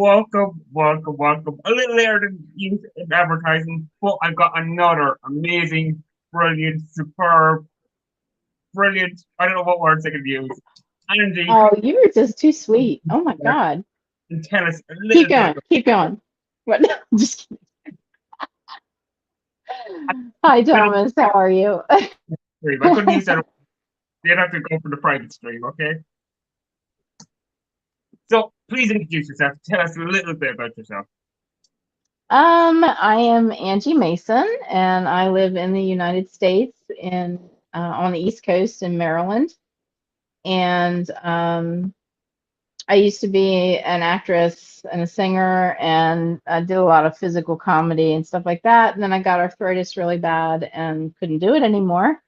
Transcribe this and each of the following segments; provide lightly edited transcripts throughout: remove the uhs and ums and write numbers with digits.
welcome. A little later than used in advertising, but I've got another amazing, brilliant, superb, brilliant. I don't know what words I can use. Angie, Oh, you were just too sweet. Oh my God. and tell us a Keep little bit going. about. Keep going. What? Just kidding. Hi, I don't Thomas. How are you? stream. I couldn't use that. You'd have to go for the private stream, okay? So please introduce yourself. Tell us a little bit about yourself. I am Angie Mason, and I live in the United States in on the East Coast in Maryland. And I used to be an actress and a singer, and I did a lot of physical comedy and stuff like that. And then I got arthritis really bad and couldn't do it anymore.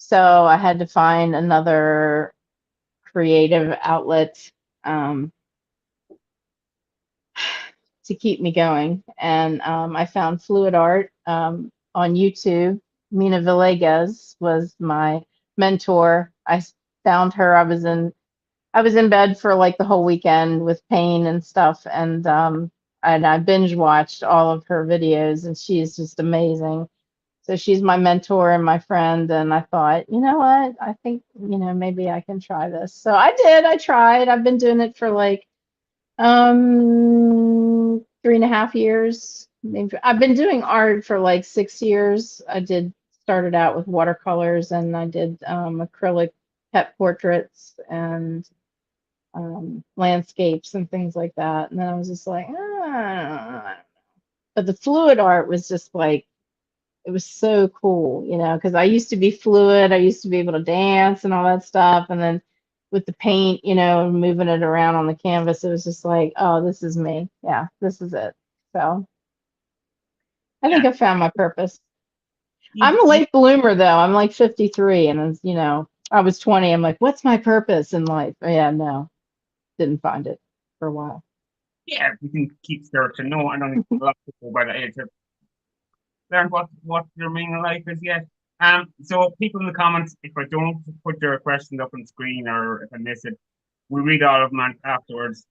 So I had to find another creative outlet um, to keep me going. And I found fluid art on YouTube. Mina Villegas was my mentor. I found her. I was in bed for like the whole weekend with pain and stuff, and I binge watched all of her videos, and she's just amazing. So she's my mentor and my friend, and I thought, you know what? I think, maybe I can try this. So I did. I tried. I've been doing it for like 3.5 years. I've been doing art for like 6 years. Started out with watercolors, and I did acrylic pet portraits and landscapes and things like that. And then I was just like, ah. But the fluid art was just like, it was so cool, because I used to be fluid. I used to be able to dance and all that stuff. And then with the paint, moving it around on the canvas, it was just like, oh, this is me. Yeah, this is it. So I Yeah, think I found my purpose. you, I'm a you, late bloomer though. I'm like 53, and I was 20. I'm like, what's my purpose in life? Oh, yeah, no, didn't find it for a while. yeah, we can keep searching. No, I don't think a lot of people by the age have learned what their meaning of life is yet. So people in the comments, if I don't put your questions up on screen or if I miss it, we read all of them afterwards.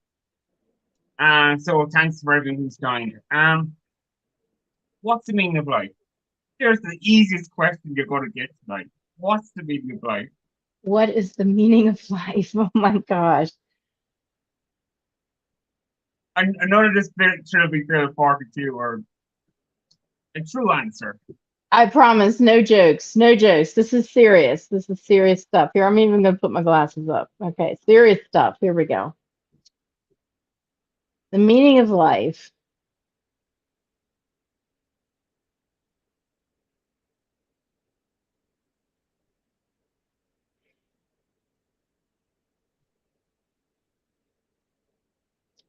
So thanks for everyone who's joined. What's the meaning of life? Here's the easiest question you're going to get tonight. What's the meaning of life? What is the meaning of life? Oh my gosh. And none of this bit should be fair 42 or a true answer. I promise, no jokes, no jokes. This is serious. This is serious stuff. Here, I'm even going to put my glasses up. Okay, serious stuff. Here we go. The meaning of life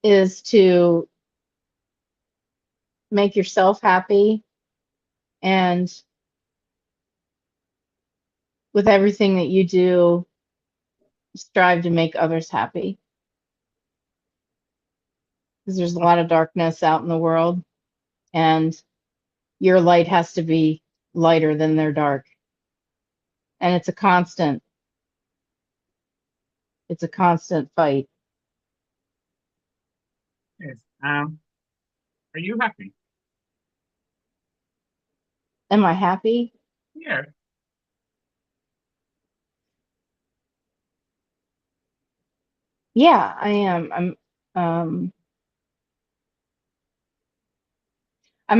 is to make yourself happy, and with everything that you do, strive to make others happy. Because there's a lot of darkness out in the world, and your light has to be lighter than their dark. And it's a constant fight. Yes. Are you happy? Am I happy? Yeah. Yeah, I am. I'm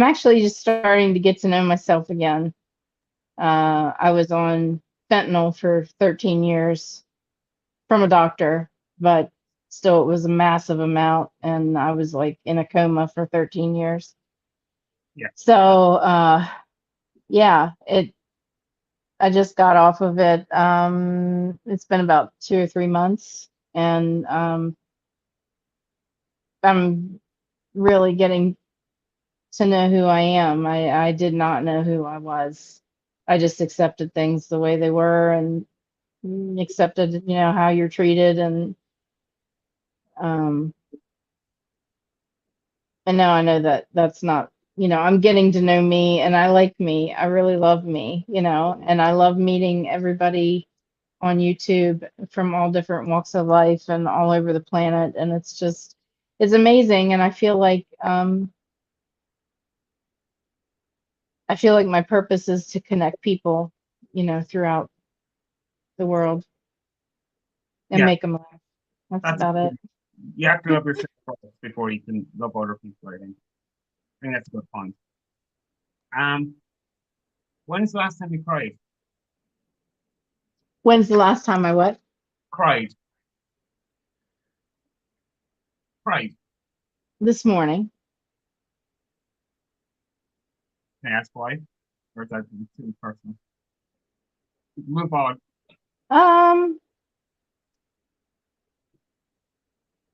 actually just starting to get to know myself again. I was on fentanyl for 13 years from a doctor, but still it was a massive amount, and I was like in a coma for 13 years. Yeah. So, yeah, I just got off of it. It's been about 2 or 3 months, and I'm really getting to know who I am. I did not know who I was. I just accepted things the way they were, and accepted, how you're treated, um, and now I know that that's not, I'm getting to know me, and I like me. I really love me, and I love meeting everybody on YouTube from all different walks of life and all over the planet, and it's just is amazing, and I feel like my purpose is to connect people, throughout the world and Yeah, make them laugh. That's that's a about it. good, you have to love yourself first before you can love other people, I think. I think that's a good point. Um, when's the last time you cried? When's the last time I what? Cried. Cried. This morning. Can I ask why? Or is that too personal? Move on. Um,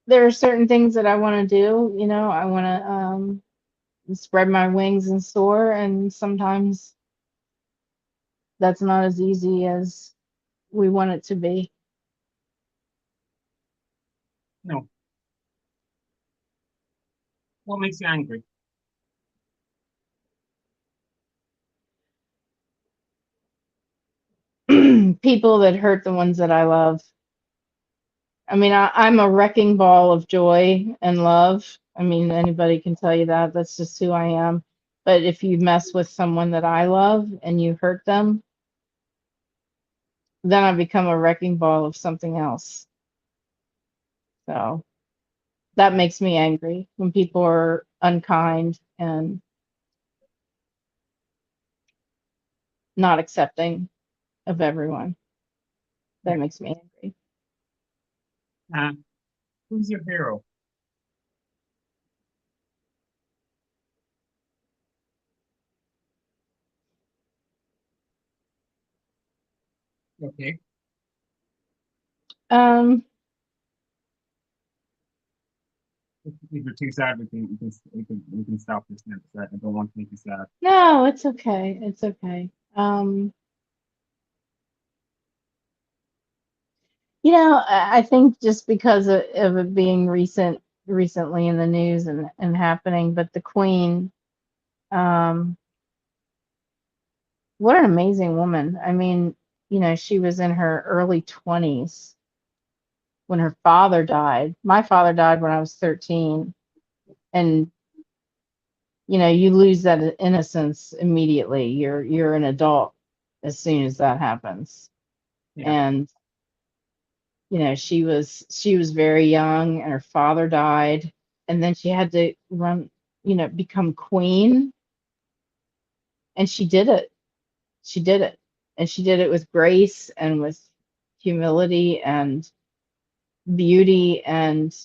there are certain things that I want to do. I want to spread my wings and soar, and sometimes that's not as easy as we want it to be. No. What makes you angry? People that hurt the ones that I love. I mean, I'm a wrecking ball of joy and love. I mean, anybody can tell you that. That's just who I am. But if you mess with someone that I love and you hurt them, then I become a wrecking ball of something else. So that makes me angry when people are unkind and not accepting of everyone. Yeah. That makes me angry. Uh, who's your hero? Okay. Um, If you're too sad, we can stop this now. 'Cause I don't want to make you sad. no, it's okay. It's okay. Um, I think just because of it being recently in the news and happening, but the Queen, um, what an amazing woman. I mean, she was in her early 20s when her father died. My father died when I was 13, and you lose that innocence immediately. You're an adult as soon as that happens. Yeah. And she was very young and her father died, and then she had to become queen, and she did it. She did it. And she did it with grace and with humility and beauty, and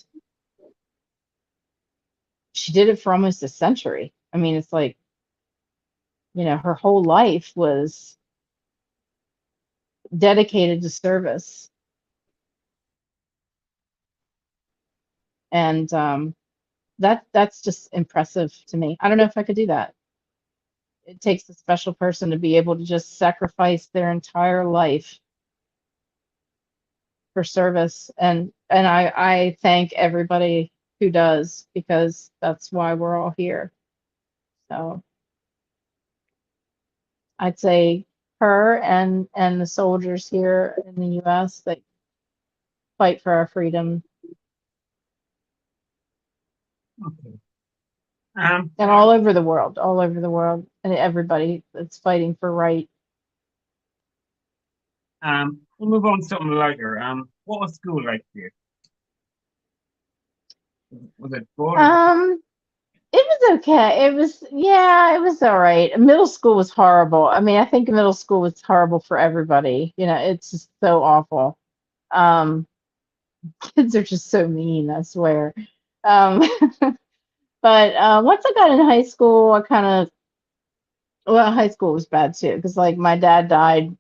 she did it for almost a century. I mean, it's like, her whole life was dedicated to service. And that's just impressive to me. I don't know if I could do that. It takes a special person to be able to just sacrifice their entire life for service, and I thank everybody who does, because that's why we're all here. So I'd say her and the soldiers here in the US that fight for our freedom, Okay. Um, and all over the world, and everybody that's fighting for right. we'll move on to something lighter. What was school like for you? Was it good? um It was okay. Yeah, it was all right. Middle school was horrible. I mean, I think middle school was horrible for everybody. It's just so awful. Um, Kids are just so mean, I swear. Um, but once I got in high school, I kind of, well, high school was bad too, because like my dad died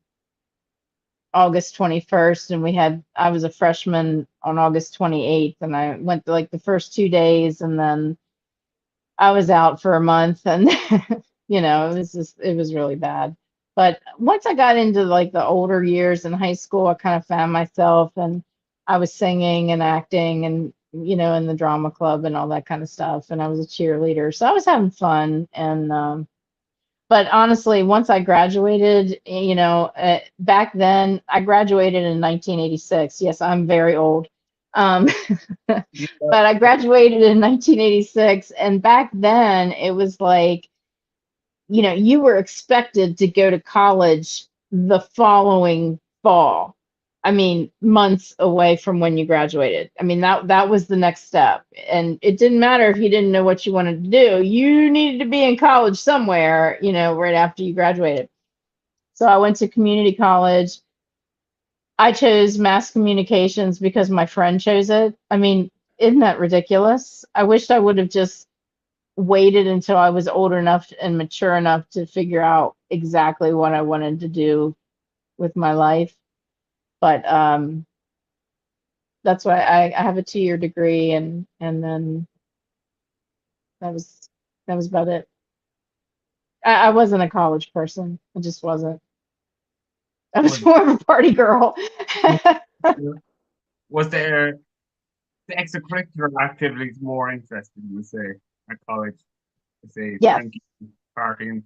August 21st, and I was a freshman on August 28th, and I went to like the first 2 days, and then I was out for a month, and it was really bad. But once I got into like the older years in high school, I kind of found myself, and I was singing and acting and in the drama club and all that kind of stuff, and I was a cheerleader. So I was having fun, and but honestly, once I graduated, back then I graduated in 1986. Yes, I'm very old. Um, but I graduated in 1986, and back then it was like, you know, you were expected to go to college the following fall. I mean, months away from when you graduated. I mean, that was the next step. And it didn't matter if you didn't know what you wanted to do. You needed to be in college somewhere, you know, right after you graduated. So I went to community college. I chose mass communications because my friend chose it. I mean, isn't that ridiculous? I wish I would have just waited until I was old enough and mature enough to figure out exactly what I wanted to do with my life. But that's why I have a 2-year degree, and then that was that was about it. I wasn't a college person. I just wasn't. I was Was, more of a party girl. was there the extracurricular activities more interesting, you say, at college? Say Yes. drinking, partying.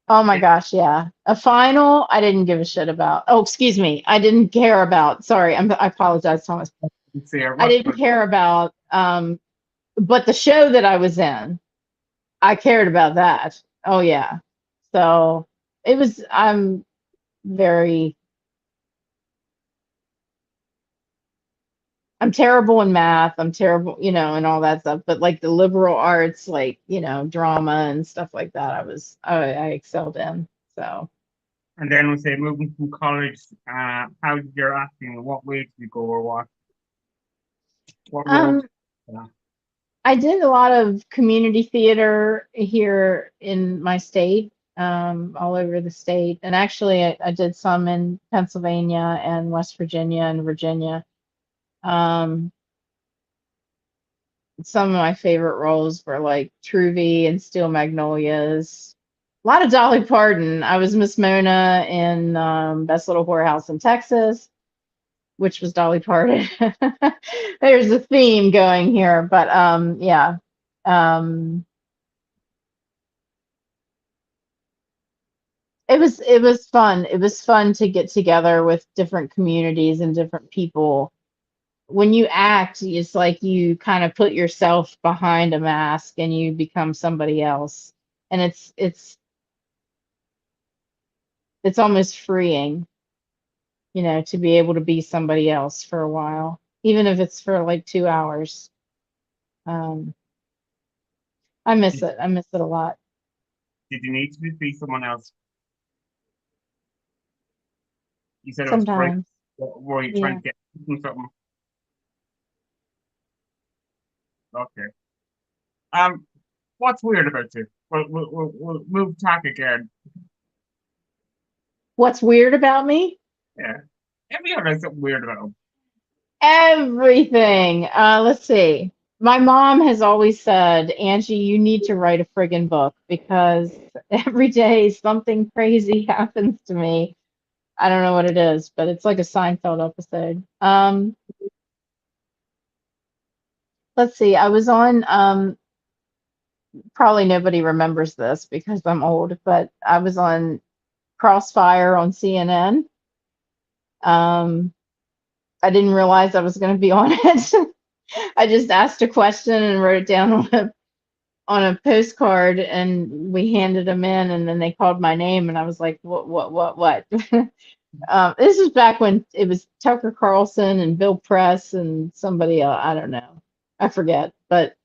Oh my Yeah, gosh, yeah. A final, I didn't give a shit about. Oh, excuse me. I didn't care about. Sorry, I apologize, Thomas. say, I what didn't care about but the show that I was in, I cared about that. Oh yeah. So it was very I'm terrible in math. I'm terrible, you know, and all that stuff. But like the liberal arts, like, you know, drama and stuff like that, I excelled in. So and then we say moving from college, how did your acting, what way did you go or what role? um Yeah. I did a lot of community theater here in my state, all over the state. And actually, I did some in Pennsylvania and West Virginia and Virginia. Um, some of my favorite roles were like Truvy and Steel Magnolias. A lot of Dolly Parton. I was Miss Mona in Best Little Whorehouse in Texas, which was Dolly Parton. There's a theme going here, but yeah. Um, it was fun. It was fun to get together with different communities and different people. When you act, it's like you kind of put yourself behind a mask and you become somebody else. And it's almost freeing, you know, to be able to be somebody else for a while, even if it's for like 2 hours. Um, I miss Did, it. I miss it a lot. did you need to be someone else? You said it was free. Sometimes. Were you trying Yeah. to get something? Okay. Um, what's weird about you? We'll move tack again. What's weird about me? Yeah. Every other has something weird about them. Everything. Let's see. My mom has always said, Angie, you need to write a friggin' book because every day something crazy happens to me. I don't know what it is, but it's like a Seinfeld episode. Let's see. I was on, probably nobody remembers this because I'm old, but I was on Crossfire on CNN. Um, I didn't realize I was going to be on it. I just asked a question and wrote it down on a postcard, and we handed them in, and then they called my name, and I was like, what? This is back when it was Tucker Carlson and Bill Press and somebody else. I don't know. I forget. But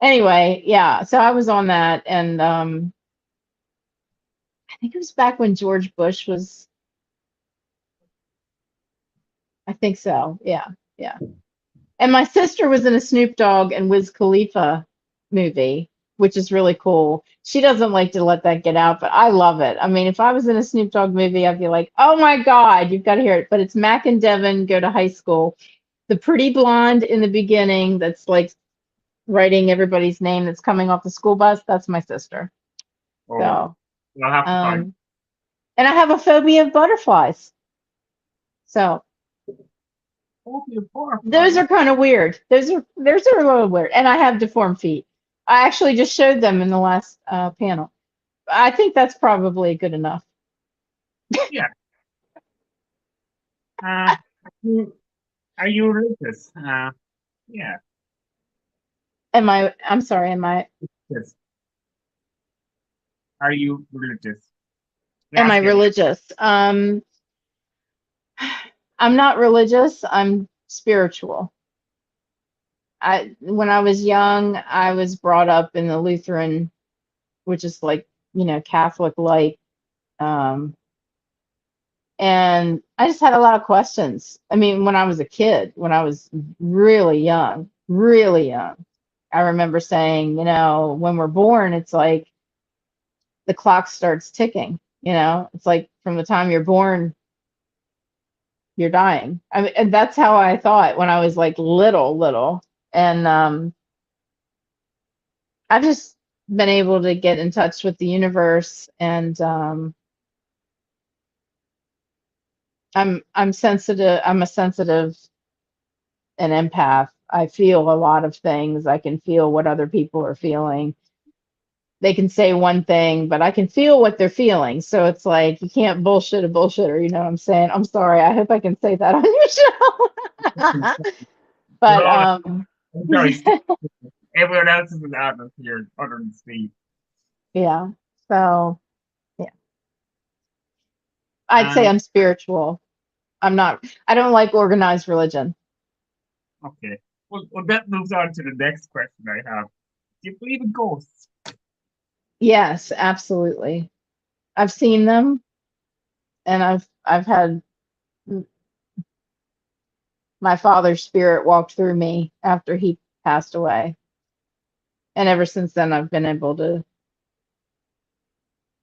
anyway, yeah. So I was on that, and I think it was back when George Bush was. I think so. Yeah, yeah. And my sister was in a Snoop Dogg and Wiz Khalifa movie, which is really cool. She doesn't like to let that get out, but I love it. I mean, if I was in a Snoop Dogg movie, I'd be like, oh my God, you've got to hear it. But it's Mac and Devin go to high school. The pretty blonde in the beginning that's like writing everybody's name that's coming off the school bus, that's my sister. Oh, So, I'll have to find. um, and I have a phobia of butterflies. So Oh, you're poor those flies. are kind of weird. Those are a little weird. And I have deformed feet. I actually just showed them in the last panel. I think that's probably good enough. Yeah. Uh, Are you religious? Yeah. I'm sorry, Yes. Are you religious? am I Last year. religious? I'm not religious, I'm spiritual. When I was young, I was brought up in the Lutheran, which is like, Catholic like. Um, and I just had a lot of questions. I mean, when I was a kid, when I was really young, I remember saying, when we're born, it's like the clock starts ticking, it's like from the time you're born, you're dying. I mean, and that's how I thought when I was like little. And I've just been able to get in touch with the universe, and I'm sensitive. I'm a sensitive an empath. I feel a lot of things. I can feel what other people are feeling. They can say one thing, but I can feel what they're feeling. So it's like you can't bullshit a bullshitter, you know what I'm saying? I'm sorry. I hope I can say that on your show. We're But all, I'm sorry, Steve. Everyone else is an adult here other than Steve. yeah. So yeah. I'd say Um, I'm spiritual. I don't like organized religion. okay. Well, that moves on to the next question I have. Do you believe in ghosts? Yes, absolutely. I've seen them, and I've had my father's spirit walked through me after he passed away. And ever since then, I've been able to,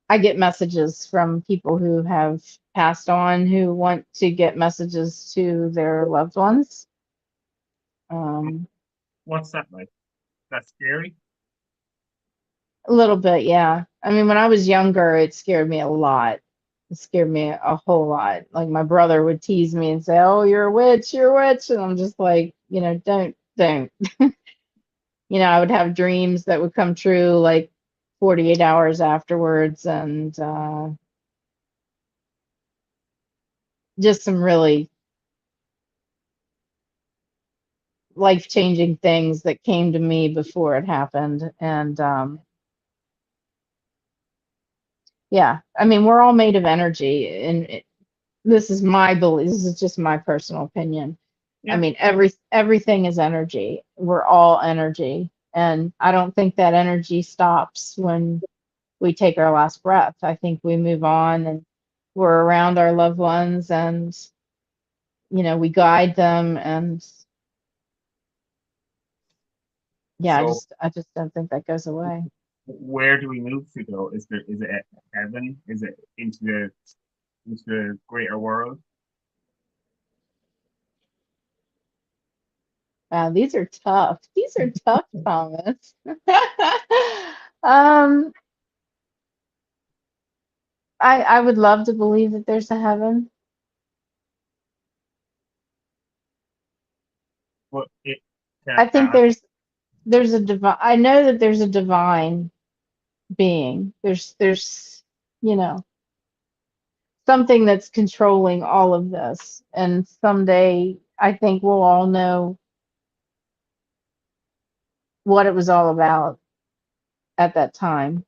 I get messages from people who have passed on who want to get messages to their loved ones. Um, What's that like? That's scary. a little bit, yeah. I mean, when I was younger, it scared me a lot. It scared me a whole lot. Like my brother would tease me and say, "Oh, you're a witch, you're a witch," and I'm just like, don't. I would have dreams that would come true like 48 hours afterwards, and just some really life-changing things that came to me before it happened. And yeah, I mean, we're all made of energy, and this is my belief. This is just my personal opinion. I Yeah. mean, everything is energy. We're all energy, and I don't think that energy stops when we take our last breath. I think we move on, and we're around our loved ones, and we guide them, and yeah, So I just don't think that goes away. where do we move to though? Is it heaven? Is it into the greater world? Wow, these are tough. These are tough, Thomas. um, I would love to believe that there's a heaven. But it can I think there's a divine. I know that there's a divine being. There's you know something that's controlling all of this, and someday I think we'll all know what it was all about at that time.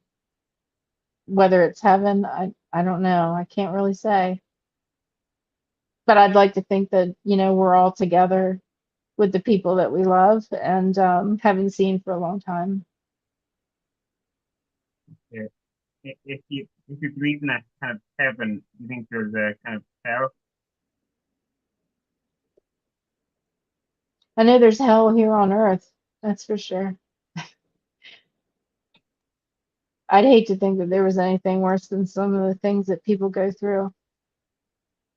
Whether it's heaven, I don't know. I can't really say. But I'd like to think that, we're all together with the people that we love and haven't seen for a long time. yeah, if you believe in that kind of heaven, you think there's a kind of hell? I know there's hell here on earth, that's for sure. I'd hate to think that there was anything worse than some of the things that people go through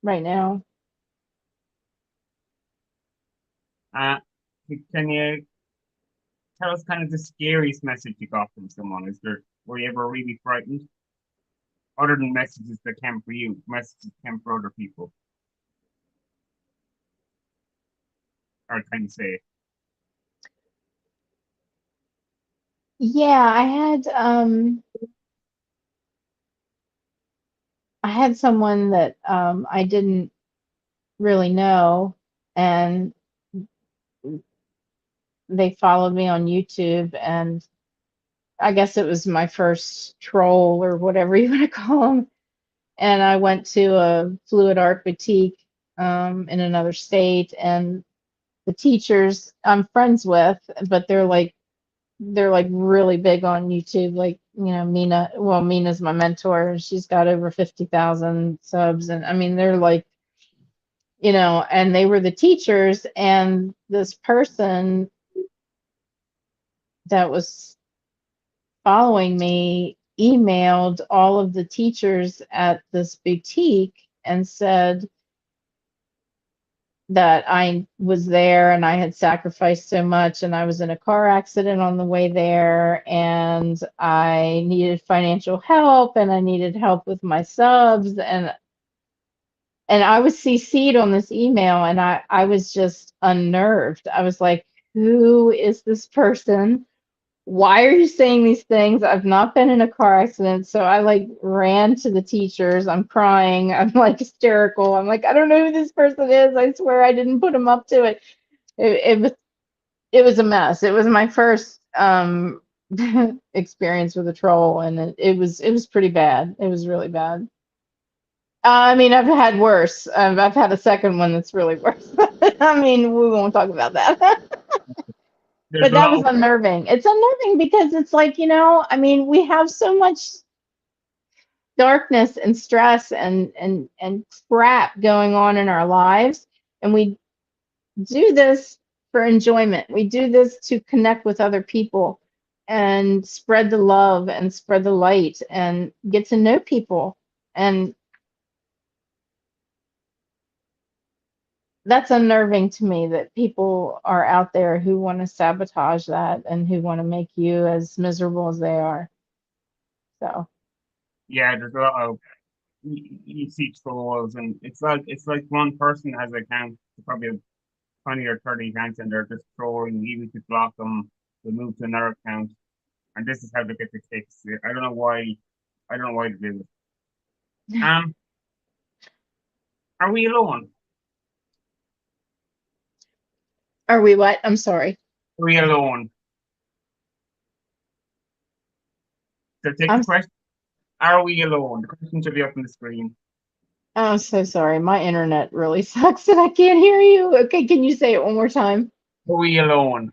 right now. Uh, can you tell us kind of the scariest message you got from someone? Were you ever really frightened? Other than messages that came for you, messages came for other people. Or can you say, Yeah, I had someone that I didn't really know, and they followed me on YouTube, and I guess it was my first troll or whatever you want to call them. And I went to a fluid art boutique in another state, and the teachers I'm friends with, but they're like really big on YouTube. Like, Mina, well, Mina's my mentor, and she's got over 50,000 subs. And I mean, they're like, and they were the teachers, and this person that was following me emailed all of the teachers at this boutique and said that I was there and I had sacrificed so much, and I was in a car accident on the way there, and I needed financial help, and I needed help with my subs, and I was CC'd on this email, and I was just unnerved. I was like, who is this person? Why are you saying these things? I've not been in a car accident. So I like ran to the teachers. I'm crying. I'm like hysterical. I'm like, I don't know who this person is. I swear I didn't put him up to it. It was a mess. It was my first experience with a troll, and it was pretty bad. It was really bad. I mean, I've had worse. I've had a second one that's really worse. I mean, we won't talk about that. There's But a that lot was of unnerving. It's unnerving because it's like, I mean, we have so much darkness and stress and crap going on in our lives, and we do this for enjoyment. We do this to connect with other people and spread the love and spread the light and get to know people. And that's unnerving to me that people are out there who want to sabotage that and who want to make you as miserable as they are. So. yeah, there's a lot of you see trolls, and it's like one person has an account, probably 20 or 30 accounts, and they're just trolling. Even if you block them, they move to another account, and this is how they get the kicks. I don't know why. I don't know why they do it. Um, are we alone? Are we what? I'm sorry. Are we alone? So take I'm the question. Are we alone? The question should be up on the screen. I'm so sorry. My internet really sucks and I can't hear you. Okay, can you say it one more time? Are we alone?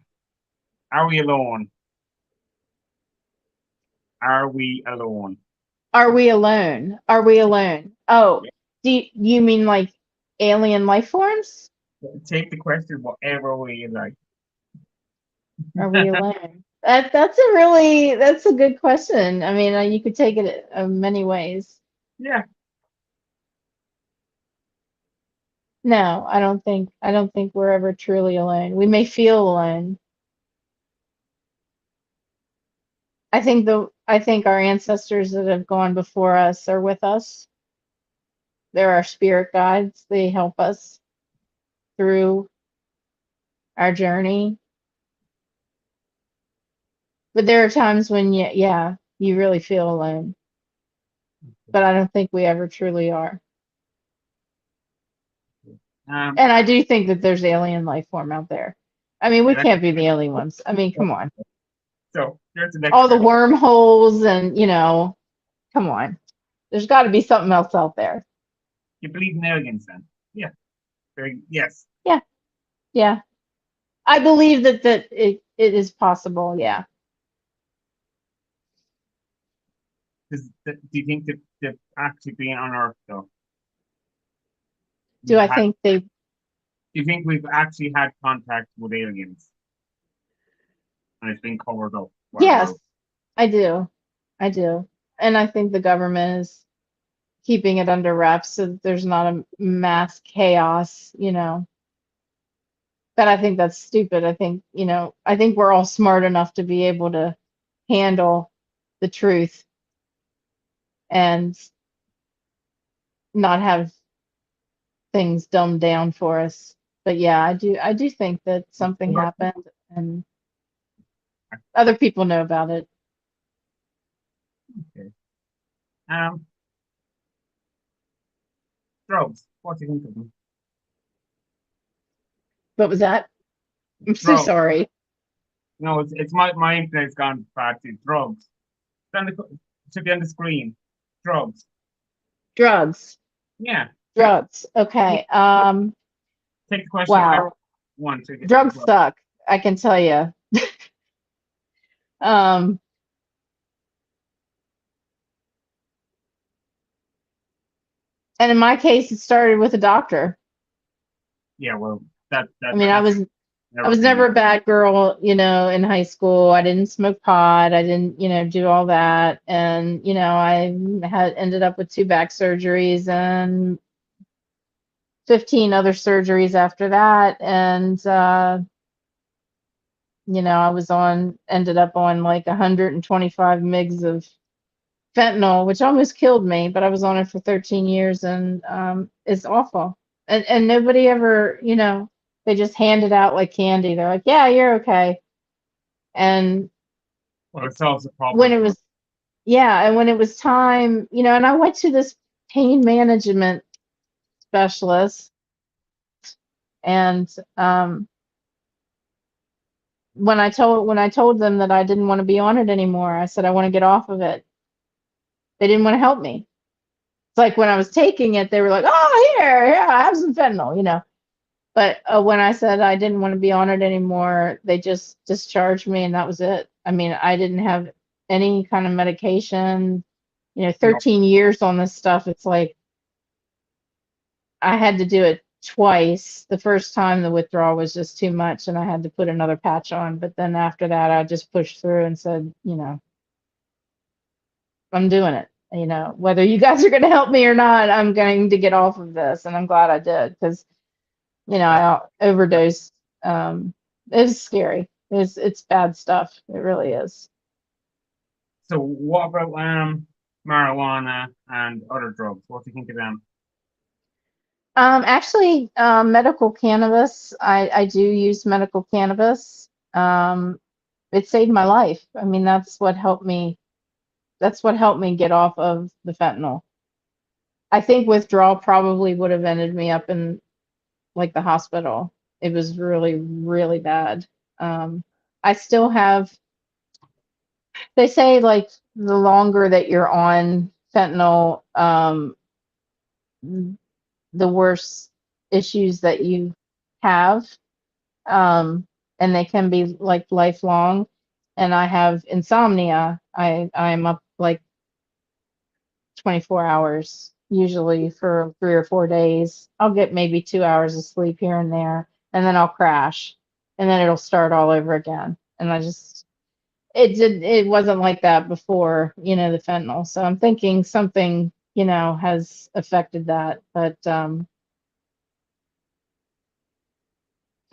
Are we alone? Are we alone? Are we alone? Are we alone? Oh, do you mean like alien life forms? Take the question whatever way you like. Are we alone? That's a good question. I mean, you could take it many ways. Yeah. No, I don't think we're ever truly alone. We may feel alone. I think our ancestors that have gone before us are with us. They're our spirit guides. They help us through our journey. But there are times when yeah, you really feel alone. But I don't think we ever truly are. Um. And I do think that there's alien life form out there. I mean, we Yeah, can't be the only ones. I mean, come on. so here's the next All the question. wormholes and, come on. There's got to be something else out there. You believe in aliens then? Yeah. Yes. Yeah, yeah. I believe that it is possible. Yeah. Do you think that they've actually been on Earth though? Do We've I had. think they? Do you think we've actually had contact with aliens and it's been covered up while Yes, we're I do. I do. And I think the government is keeping it under wraps so that there's not a mass chaos. But I think that's stupid. I think we're all smart enough to be able to handle the truth and not have things dumbed down for us. But yeah, I do think that something happened and other people know about it. okay. Um, drugs. What do you think of them? What was that? I'm so Drugs. sorry. No, it's my internet's gone bad to drugs. It's on the, it should be on the screen. Drugs. Drugs. Yeah. Drugs. Yeah. Okay. Take the question. I Wow. want to get Drugs well, suck. I can tell you. Um, and in my case, it started with a doctor. yeah, well that I mean, that's I never was been never a bad girl, in high school. I didn't smoke pot. I didn't, do all that. And, I had ended up with 2 back surgeries and 15 other surgeries after that. And, ended up on like 125 mgs of fentanyl, which almost killed me, but I was on it for 13 years and it's awful. And nobody ever, they just hand it out like candy. They're like, yeah, you're okay. And well it solves the when problem. it was, yeah, and when it was time, and I went to this pain management specialist, and when I told them that I didn't want to be on it anymore, I said I want to get off of it. They didn't want to help me. It's like when I was taking it, they were like, "Oh, here, have some fentanyl." But when I said I didn't want to be on it anymore, they just discharged me, and that was it. I mean, I didn't have any kind of medication. No, 13 years on this stuff. It's like I had to do it twice. The first time the withdrawal was just too much, and I had to put another patch on. But then after that, I just pushed through and said, I'm doing it. Whether you guys are going to help me or not, I'm going to get off of this, and I'm glad I did because that, I that, overdosed. It's scary. It's bad stuff. It really is. so what about marijuana and other drugs? What do you think of them? Actually, medical cannabis. I do use medical cannabis. It saved my life. I mean, that's what helped me. That's what helped me get off of the fentanyl. I think withdrawal probably would have ended me up in like the hospital. It was really, really bad. Um, I still have, they say like the longer that you're on fentanyl, the worse issues that you have. And they can be like lifelong. And I have insomnia. I'm up like 24 hours usually for 3 or 4 days. I'll get maybe 2 hours of sleep here and there, and then I'll crash, and then it'll start all over again. And it wasn't like that before, the fentanyl. So I'm thinking something, has affected that. But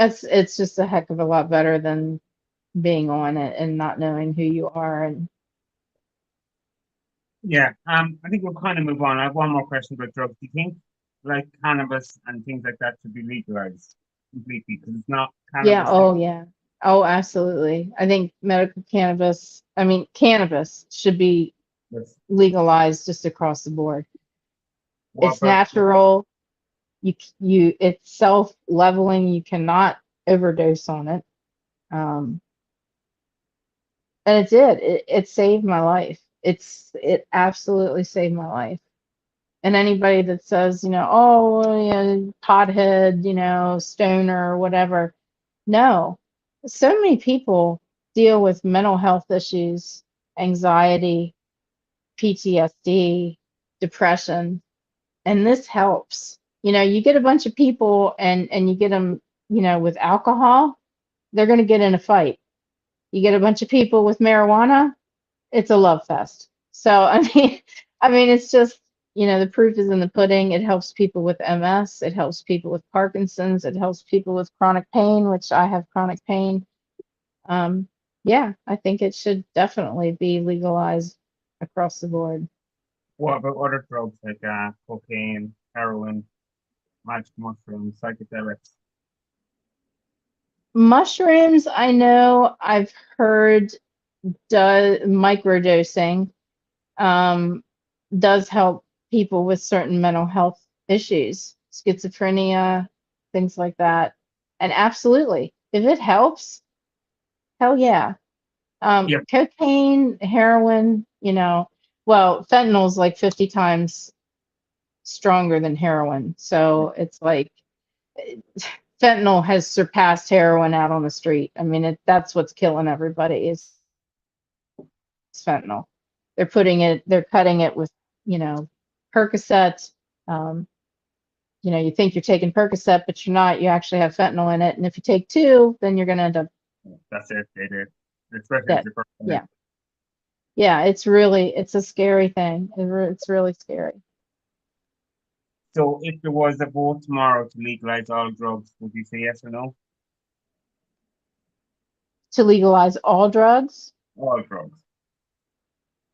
it's just a heck of a lot better than being on it and not knowing who you are. And Yeah, I think we'll kind of move on. I have one more question about drugs. Do you think like cannabis and things like that should be legalized completely? Because it's not yeah, cannabis. oh yeah. Oh, absolutely. I think medical cannabis, I mean, cannabis should be That's legalized just across the board. what It's about natural. It's self-leveling. You cannot overdose on it. Um, and it did. It saved my life. It absolutely saved my life. And anybody that says, oh, well, yeah, pothead, stoner, whatever. No, so many people deal with mental health issues, anxiety, PTSD, depression, and this helps. You get a bunch of people and you get them, with alcohol, they're going to get in a fight. You get a bunch of people with marijuana, it's a love fest. So I mean, it's just the proof is in the pudding. It helps people with MS. It helps people with Parkinson's. It helps people with chronic pain, which I have chronic pain. Yeah, I think it should definitely be legalized across the board. what about other drugs like cocaine, heroin, magic mushrooms, psychedelics? Mushrooms, I know I've heard microdosing um, does help people with certain mental health issues, schizophrenia, things like that. And absolutely, if it helps, Hell yeah. Yep. Cocaine, heroin, well, fentanyl's like 50 times stronger than heroin. So it's like fentanyl has surpassed heroin out on the street. I mean, that's what's killing everybody is fentanyl. They're cutting it with, Percocet. Um, you think you're taking Percocet, but you're not. You actually have fentanyl in it. And if you take two, then you're going to end up That's it. They did. Especially if dead. you're first Yeah. Yeah. It's a scary thing. It's really scary. So if there was a vote tomorrow to legalize all drugs, would you say yes or no? To legalize all drugs. All drugs.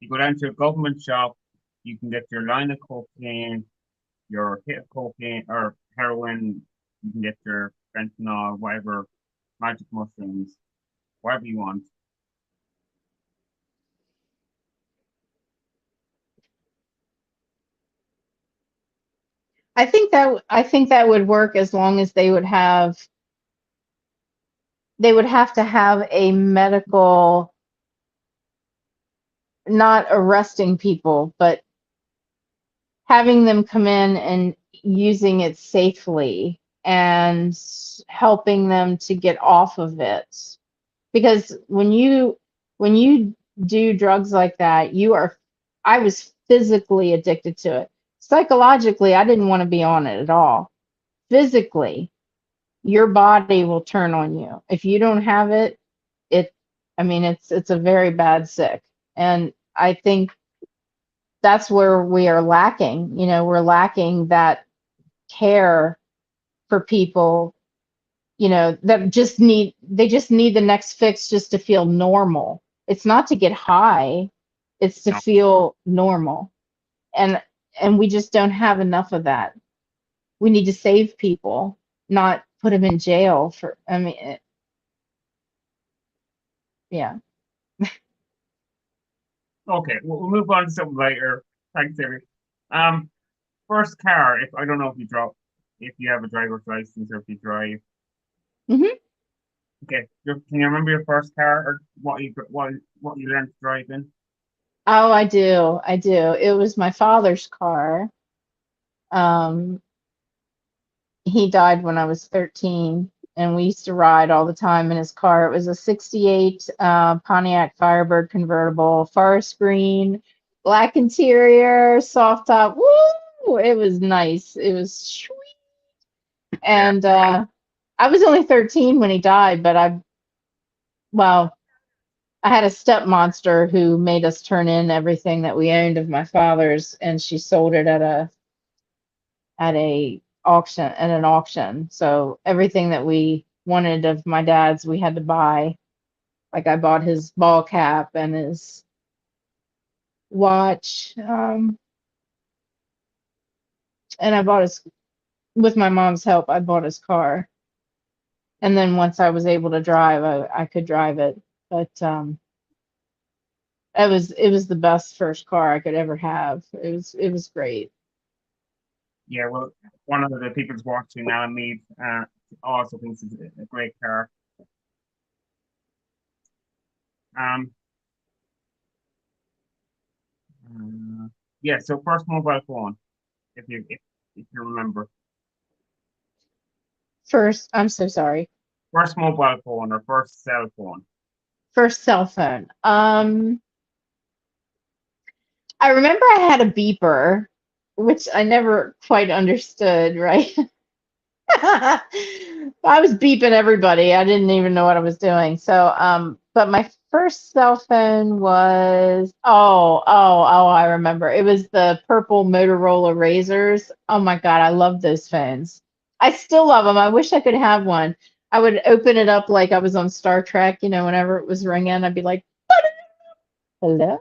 You go down to a government shop, you can get your line of cocaine, your hit of cocaine or heroin, you can get your fentanyl, whatever, magic mushrooms, whatever you want. I think that would work as long as they would have to have a medical, not arresting people, but having them come in and using it safely and helping them to get off of it. Because when you do drugs like that, I was physically addicted to it. Psychologically, I didn't want to be on it at all. Physically, your body will turn on you. If you don't have it, I mean, it's a very bad sick. And I think that's where we are lacking. We're lacking that care for people, that they just need the next fix just to feel normal. It's not to get high, it's to No. feel normal. And and we just don't have enough of that. We need to save people, not put them in jail for, I mean, yeah. Okay, we'll move on to something later. Thanks, Terry. Um, first car, if I don't know if you have a driver's license or if you drive. hmm Okay, can you remember your first car or what you learned to drive in? Oh, I do. I do. It was my father's car. Um, he died when I was 13, and we used to ride all the time in his car. It was a 68 Pontiac Firebird convertible, forest green, black interior, soft top. Woo! It was nice. It was sweet. Yeah. And I was only 13 when he died, but well, I had a step monster who made us turn in everything that we owned of my father's, and she sold it at an auction. So everything that we wanted of my dad's, we had to buy. Like I bought his ball cap and his watch, and with my mom's help, I bought his car. And then once I was able to drive, I could drive it. But it was the best first car I could ever have. It was great. Yeah, well, one of the people's watching now, me, also thinks it's a great car. Um, yeah, so first mobile phone, if you remember. First, I'm so sorry. First mobile phone or first cell phone. First cell phone. I remember I had a beeper, which I never quite understood, right? I was beeping everybody. I didn't even know what I was doing. So, but my first cell phone was, I remember. It was the purple Motorola Razors. Oh my God, I love those phones. I still love them. I wish I could have one. I would open it up like I was on Star Trek, whenever it was ringing, I'd be like, hello.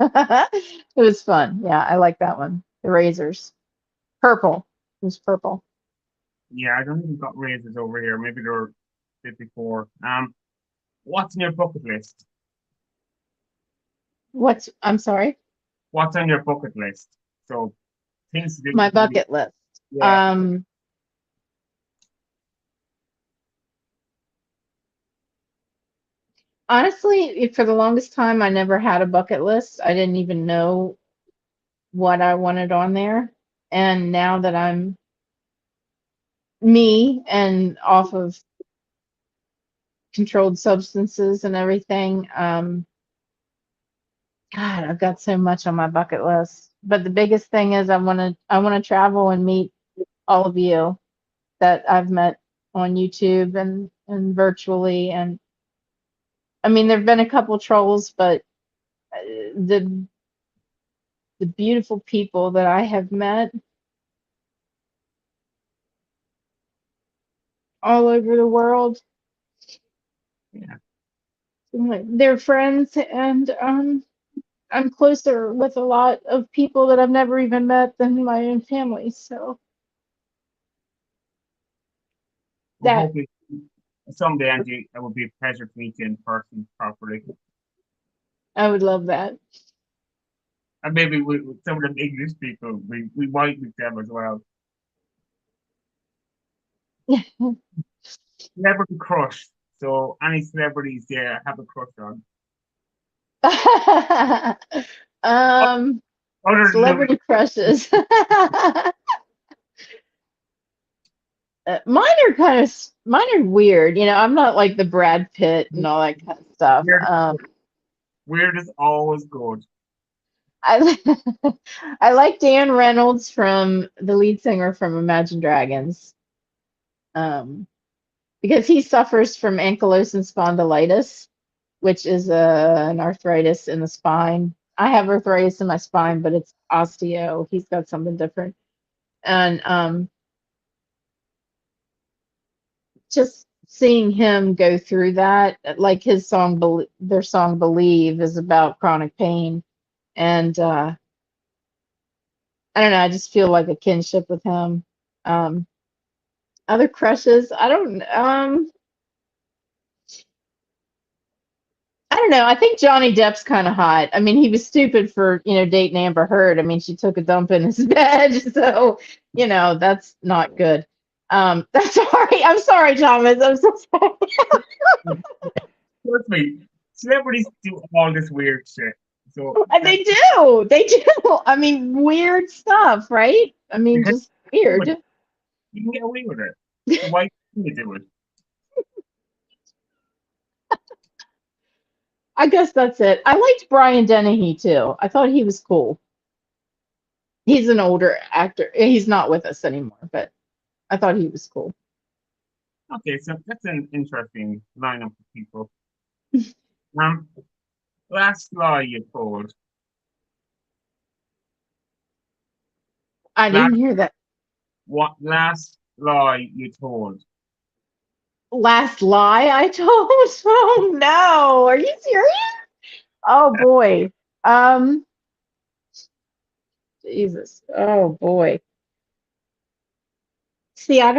It was fun. Yeah, I like that one. The Razors. Purple. It was purple. Yeah, I don't think we've got razors over here. Maybe they're 54. What's on your bucket list? I'm sorry, What's on your bucket list? So things to my do. bucket list. Yeah. Honestly, for the longest time, I never had a bucket list. I didn't even know what I wanted on there. And now that I'm me and off of controlled substances and everything, God, I've got so much on my bucket list. But the biggest thing is I want to travel and meet all of you that I've met on YouTube and virtually. And I mean, there've been a couple trolls, but the the beautiful people that I have met all over the world, Yeah. they're friends, and I'm closer with a lot of people that I've never even met than my own family. So Well, that hopefully someday, Angie, it would be a pleasure to meet you in person properly. I would love that. And maybe with some of them English people, we might meet them as well. Celebrity crush. So any celebrities there have a crush on. um, Other than the Celebrity crushes. Mine are weird. I'm not like the Brad Pitt and all that kind of stuff. weird, weird is always good. I I like Dan Reynolds, from the lead singer from Imagine Dragons, um, because he suffers from ankylosing spondylitis, which is an arthritis in the spine. I have arthritis in my spine, but it's osteo. He's got something different, and just seeing him go through that, like his song, their song "Believe" is about chronic pain, and I don't know. I just feel like a kinship with him. Um, Other crushes, I don't know. I think Johnny Depp's kind of hot. I mean, he was stupid for, dating Amber Heard. I mean, she took a dump in his bed, so, that's not good. That's sorry. I'm sorry, Thomas. I'm so sorry. Trust me, celebrities do all this weird shit. So that's They do. They do. I mean, weird stuff, right? I mean, you just weird. can get away with it. So why can't you do it? I guess that's it. I liked Brian Dennehy too. I thought he was cool. He's an older actor. He's not with us anymore, but I thought he was cool. Okay, so that's an interesting lineup of people. Um, last lie you told. I Last didn't hear that. what last lie you told. Last lie I told? Oh no. Are you serious? Oh boy. Um, Jesus. Oh boy. See, I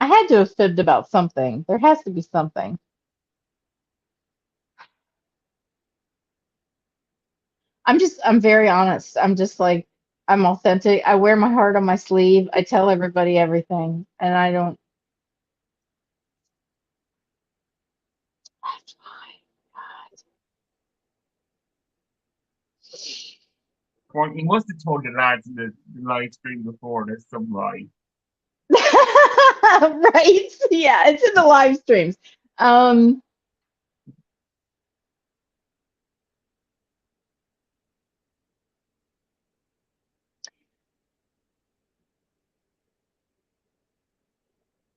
had to have fibbed about something. There has to be something. I'm very honest. I'm just like, I'm authentic. I wear my heart on my sleeve. I tell everybody everything, and I don't. Well, you must have told the lads in the live stream before there's some lie. Right? Yeah, it's in the live streams. Um,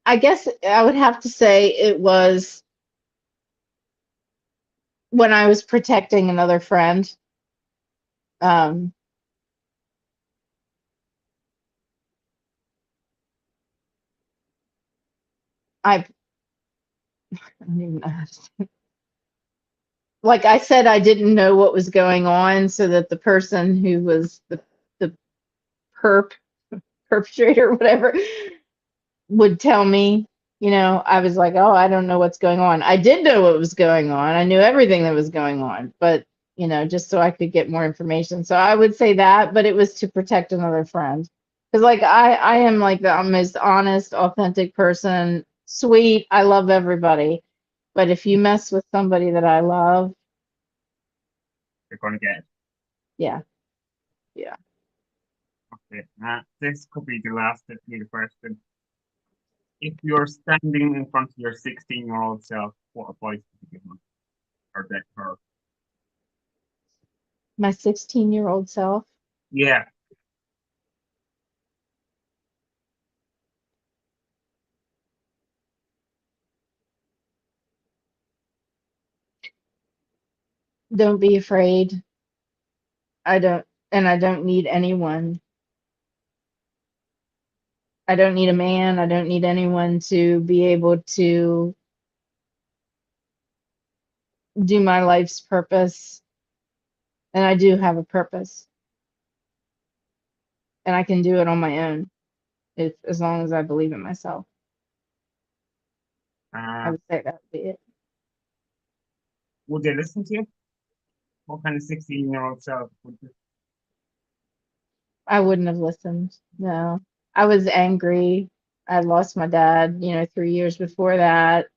I guess I would have to say it was when I was protecting another friend. Um, I, I don't even know how to say- like I said, I didn't know what was going on, so that the person who was the perp perpetrator, whatever, would tell me. I was like, oh, I don't know what's going on. I did know what was going on. I knew everything that was going on, but just so I could get more information. So I would say that, but it was to protect another friend, Because like I am like the most honest, authentic person, sweet. I love everybody. But if you mess with somebody that I love, You're going to get it. yeah, yeah. Okay. This could be the last of the question. If you're standing in front of your 16-year-old self, what advice would you give them? Or that her? My 16-year-old self. Yeah. Don't be afraid. I don't, and I don't need anyone. I don't need a man. I don't need anyone to be able to do my life's purpose. And I do have a purpose, and I can do it on my own if as long as I believe in myself. I Uh, would say that would be it. would they listen to you? What kind of 16-year-old self would you? I wouldn't have listened. No. I was angry. I lost my dad, 3 years before that.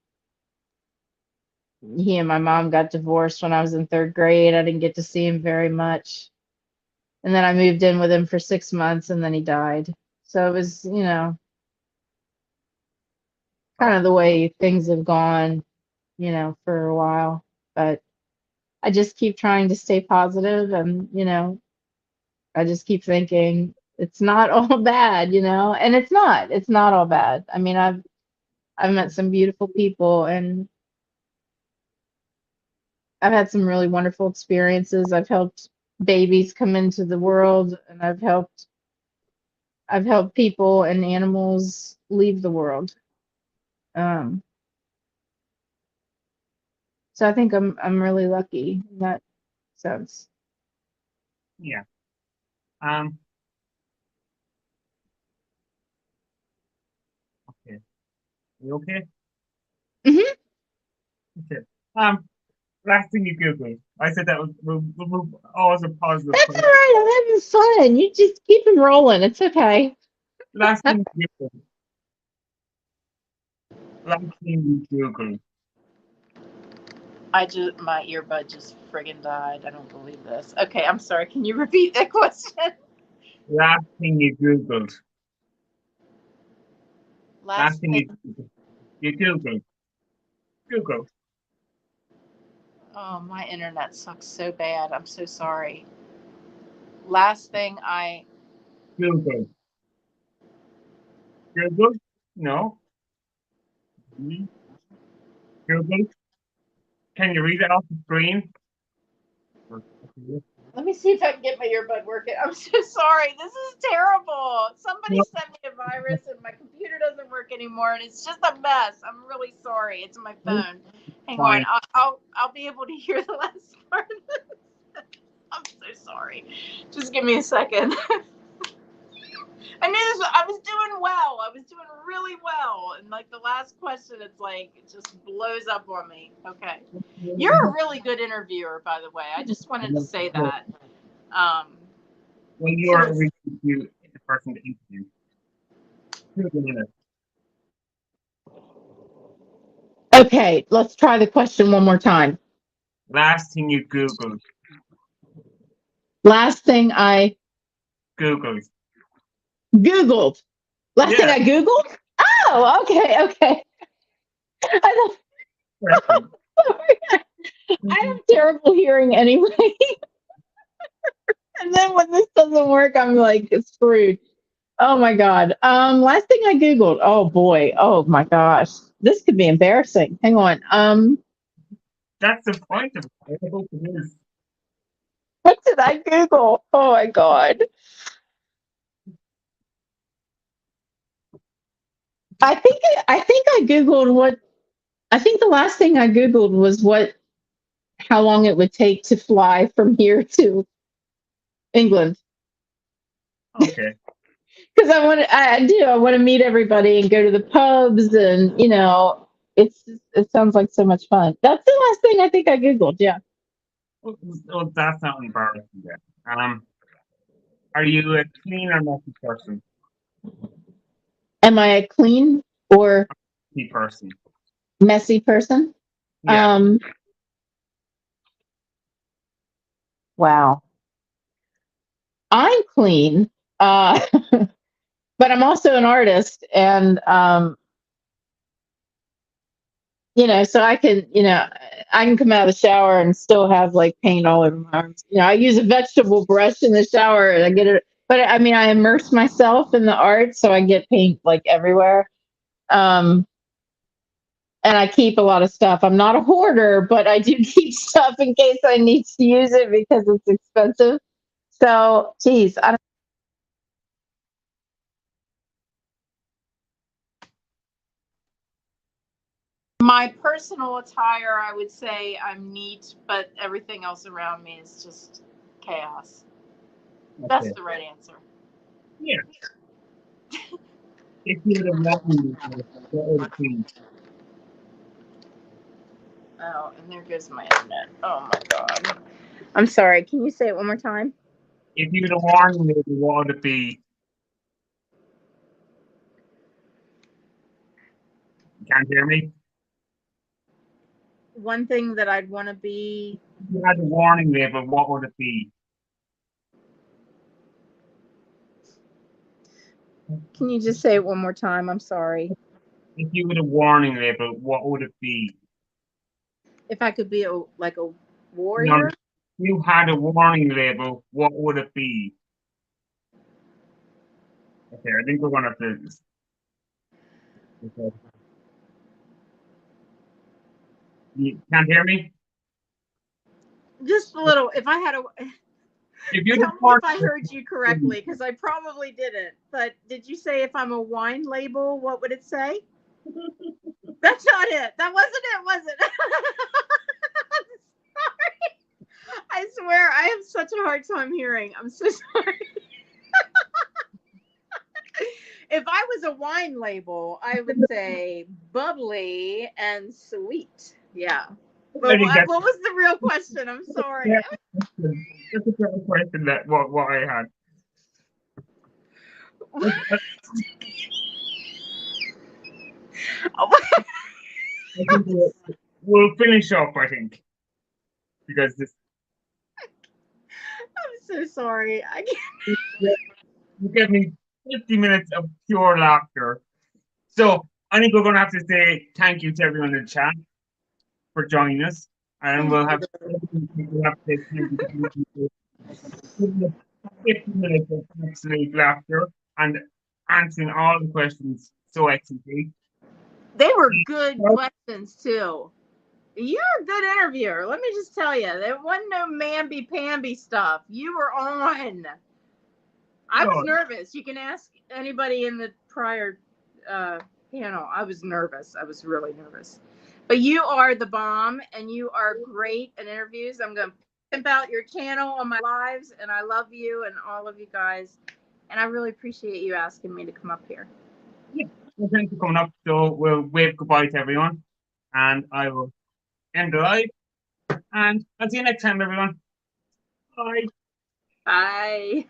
He and my mom got divorced when I was in third grade. I didn't get to see him very much. And then I moved in with him for 6 months and then he died. So it was, kind Oh, of the way things have gone, for a while. But I just keep trying to stay positive and, I just keep thinking it's not all bad, and it's not all bad. I mean, I've met some beautiful people and I've had some really wonderful experiences. I've helped babies come into the world and I've helped people and animals leave the world. Um, so I think I'm really lucky in that sense. yeah. Um, okay. You okay? Hmm. Okay. Last thing you Googled. I said that was always a positive That's all question. right. I'm having fun. You just keep them rolling. It's okay. Last thing you Googled. Last thing you Googled. My earbud just friggin' died. I don't believe this. Okay, I'm sorry. Can you repeat that question? Last thing you Googled. Last Last thing thing. you Googled. Google. Oh, my internet sucks so bad. I'm so sorry. Last thing I. Google. Google. No. Google. Can you read it off the screen? Let me see if I can get my earbud working. I'm so sorry. This is terrible. Somebody No, sent me a virus and my computer doesn't work anymore and it's just a mess. I'm really sorry. It's my no, phone. Hang on. fine. I'll be able to hear the last part of this. I'm so sorry. Just give me a second. I knew this. I was doing well. I was doing really well. And like the last question, it's like it just blows up on me. Okay. You're a really good interviewer, by the way. I just wanted to say that. Um, When you are seriously. reaching to the person to interview, Google it. Okay, let's try the question one more time. Last thing you Googled. Last thing I Googled. Googled. Last thing Yeah, I Googled? Oh, okay, okay. I perfect. I have terrible hearing anyway. And then when this doesn't work, I'm like screwed. Oh my God. Last thing I Googled. Oh boy. Oh my gosh. This could be embarrassing. Hang on. That's the point of it. I hope it is. What did I Google? Oh my God. I think I Googled what I think the last thing I Googled was how long it would take to fly from here to England. Okay. Because I want to meet everybody and go to the pubs and it sounds like so much fun. That's the last thing I think I Googled. Yeah. Well, that's not embarrassing then. Are you a clean or messy person? Am I a clean or The person. messy person? Yeah. Wow. I'm clean, but I'm also an artist, and so I can, I can come out of the shower and still have like paint all over my arms. I use a vegetable brush in the shower and I get it, but I mean, I immerse myself in the art, so I get paint like everywhere. Um, and I keep a lot of stuff. I'm not a hoarder, but I do keep stuff in case I need to use it because it's expensive. So, geez, I don't. My personal attire, I would say I'm neat, but everything else around me is just chaos. That's Okay. the right answer. Yeah. If you would have known, what would it be? Oh, and there goes my internet. Oh my god. I'm sorry. Can you say it one more time? If you would have warned me, what would it be? You can't hear me? One thing that I'd want to be. If you had a warning label, what would it be? Can you just say it one more time? I'm sorry. If you had a warning label, what would it be? If I could be a No, warrior. if you had a warning label, what would it be? Okay, I think we're gonna have to. Okay. You can't hear me? Just a little. If I had a. If you Tell had a me if warning I heard you label, correctly, because I probably didn't. But did you say if I'm a wine label, what would it say? That's not it. That wasn't it, was it? I swear, I have such a hard time hearing. I'm so sorry. If I was a wine label, I would say bubbly and sweet. Yeah. I But think what was the real question? I'm sorry. that's a fair question that what I had. I think we'll finish up, I think, because this I'm so sorry. I can't. you give me 50 minutes of pure laughter. So I think we're gonna have to say thank you to everyone in the chat for joining us. And Thank we'll have you. we'll have to say thank you to 50 minutes of absolute laughter and answering all the questions so excellently. They were good questions too. You're a good interviewer. Let me just tell you, there wasn't no mamby-pamby stuff. You were on. I was Oh, nervous. You can ask anybody in the prior panel. I was nervous. I was really nervous. But you are the bomb, and you are great in interviews. I'm going to pimp out your channel on my lives, and I love you and all of you guys. And I really appreciate you asking me to come up here. yeah. Well, thanks for coming up. So we'll wave goodbye to everyone, and I will end the live. And I'll see you next time, everyone. Bye. Bye.